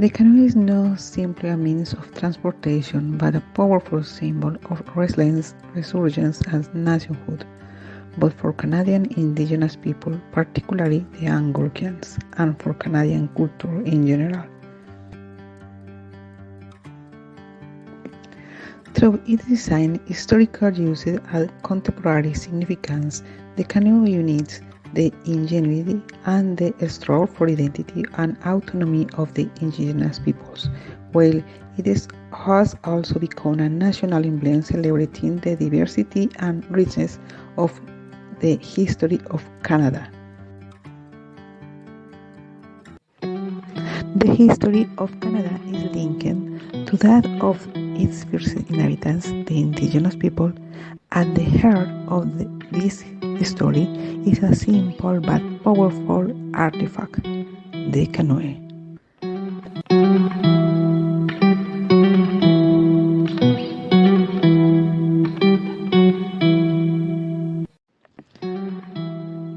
The canoe is not simply a means of transportation, but a powerful symbol of resilience, resurgence, and nationhood, both for Canadian indigenous people, particularly the Algonquins, and for Canadian culture in general. Through its design, historical use, and contemporary significance, the canoe unites the ingenuity and the struggle for identity and autonomy of the indigenous peoples, while has also become a national emblem celebrating the diversity and richness of the history of Canada. The history of Canada is linked to that of its first inhabitants, the indigenous people. At the heart of this story is a simple but powerful artifact, the canoe.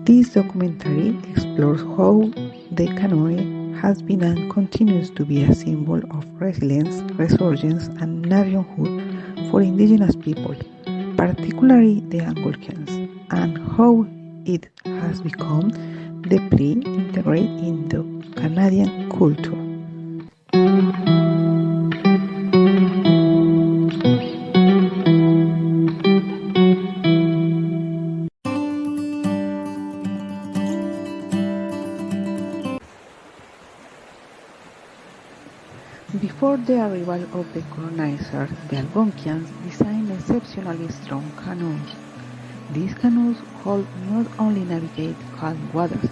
This documentary explores how the canoe has been and continues to be a symbol of resilience, resurgence, and nationhood for indigenous people, particularly the Algonquins, and how it has become deeply integrated into Canadian culture. Before the arrival of the colonizers, the Algonquins designed exceptionally strong canoes. These canoes could not only navigate calm waters,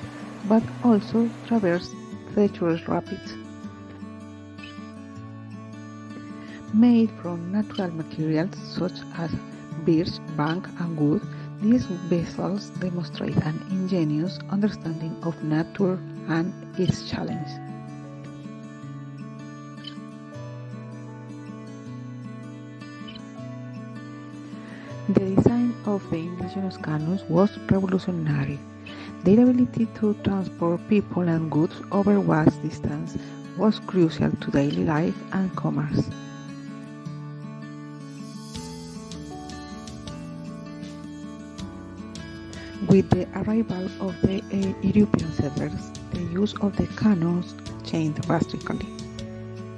but also traverse treacherous rapids. Made from natural materials such as birch, bark, and wood, these vessels demonstrate an ingenious understanding of nature and its challenge. The design of the indigenous canoes was revolutionary. Their ability to transport people and goods over vast distances was crucial to daily life and commerce. With the arrival of the European settlers, the use of the canoes changed drastically.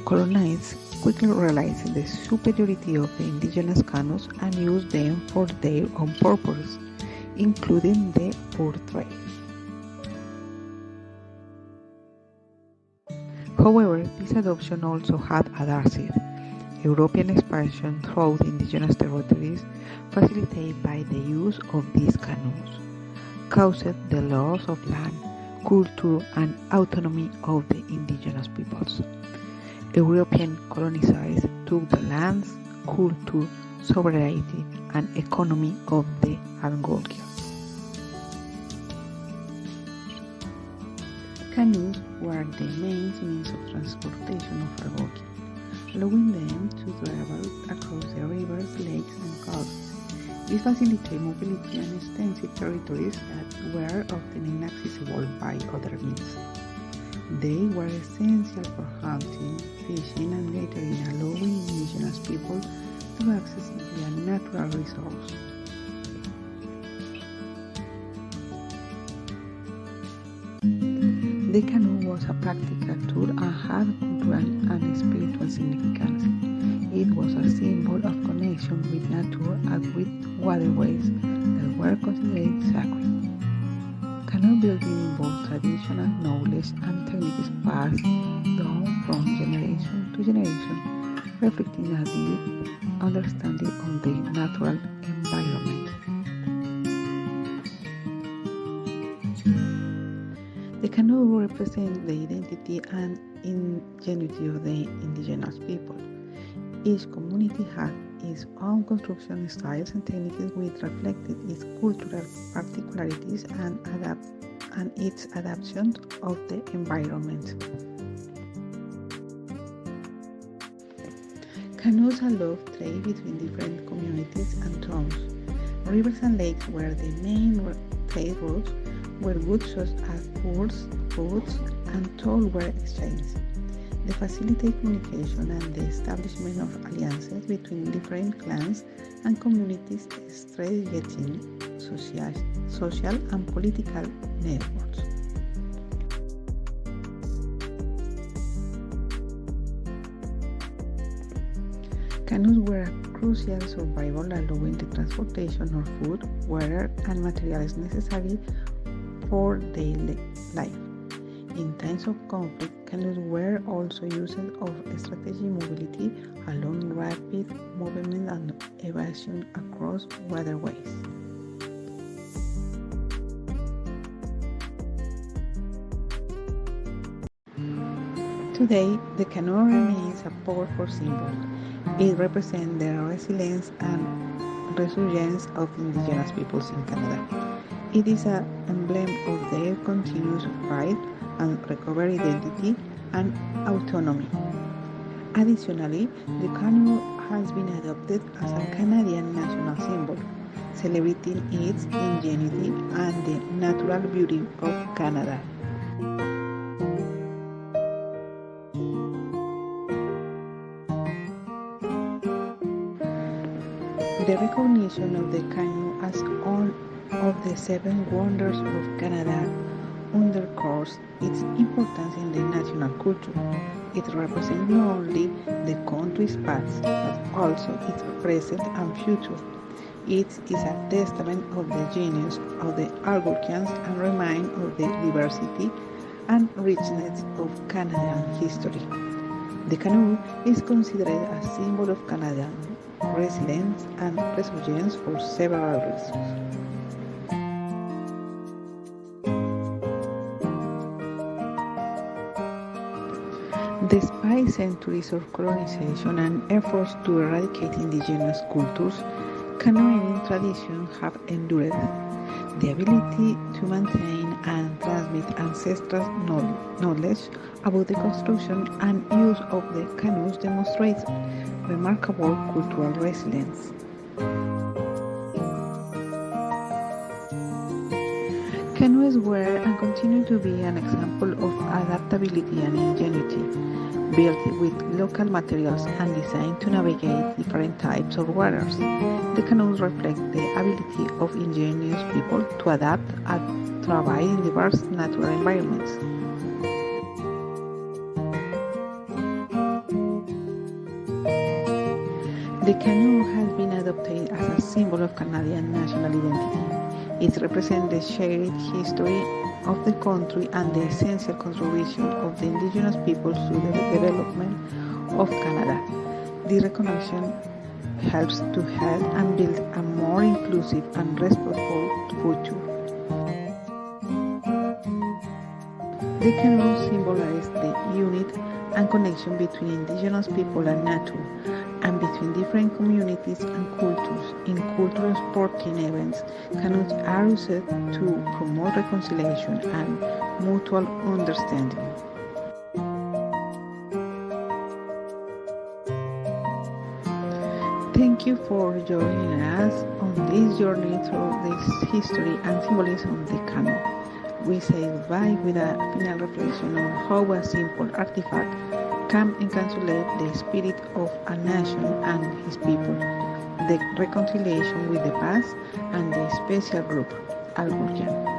Colonizers quickly realized the superiority of the indigenous canoes and used them for their own purposes, including the fur trade. However, this adoption also had a dark side. European expansion throughout indigenous territories, facilitated by the use of these canoes, caused the loss of land, culture, and autonomy of the indigenous peoples. European colonizers took the lands, culture, sovereignty, and economy of the Algonquins. Canoes were the main means of transportation of Algonquins, allowing them to travel across the rivers, lakes, and coasts. This facilitated mobility and extensive territories that were often inaccessible by other means. They were essential for hunting, fishing, and gathering, allowing indigenous people to access their natural resources. The canoe was a practical tool and had cultural and spiritual significance. It was a symbol of connection with nature and with waterways that were considered sacred. Canoe building involves traditional knowledge and techniques passed down from generation to generation, reflecting a deep understanding of the natural environment. The canoe represents the identity and ingenuity of the indigenous people. Each community had its own construction styles and techniques which reflected its cultural particularities and its adaptation of the environment. Canoes allowed trade between different communities and towns. Rivers and lakes were the main trade routes where goods such as furs, fruits, and toll were exchanged. They facilitate communication and the establishment of alliances between different clans and communities, strengthening social and political networks. Canoes were a crucial survival, allowing the transportation of food, water, and materials necessary for daily life. In times of conflict, canoes were also used of strategic mobility, allowing rapid movement and evasion across waterways. Today, the canoe remains a powerful symbol. It represents the resilience and resurgence of indigenous peoples in Canada. It is an emblem of their continuous pride and recovered identity and autonomy. Additionally, the canoe has been adopted as a Canadian national symbol, celebrating its ingenuity and the natural beauty of Canada. The recognition of the canoe as one of the 7 wonders of Canada underscores its importance in the national culture. It represents not only the country's past, but also its present and future. It is a testament of the genius of the Algonquins and reminds of the diversity and richness of Canadian history. The canoe is considered a symbol of Canadian resilience and resurgence for several reasons. Despite centuries of colonization and efforts to eradicate indigenous cultures, canoeing traditions have endured. The ability to maintain and transmit ancestral knowledge about the construction and use of the canoes demonstrates remarkable cultural resilience. Canoes were and continue to be an example of adaptability and ingenuity, built with local materials and designed to navigate different types of waters. The canoes reflect the ability of indigenous people to adapt and thrive in diverse natural environments. The canoe has been adopted as a symbol of Canadian national identity. It represents the shared history of the country and the essential contribution of the indigenous peoples to the development of Canada. This recognition helps to help and build a more inclusive and respectful future. The canoe symbolizes the unity and connection between indigenous people and nature, and between different communities and cultures. In cultural sporting events, canoes are used to promote reconciliation and mutual understanding. Thank you for joining us on this journey through this history and symbolism of the canoe. We say goodbye with a final reflection on how a simple artifact can encapsulate the spirit of a nation and his people, the reconciliation with the past, and the special group, Algonquins.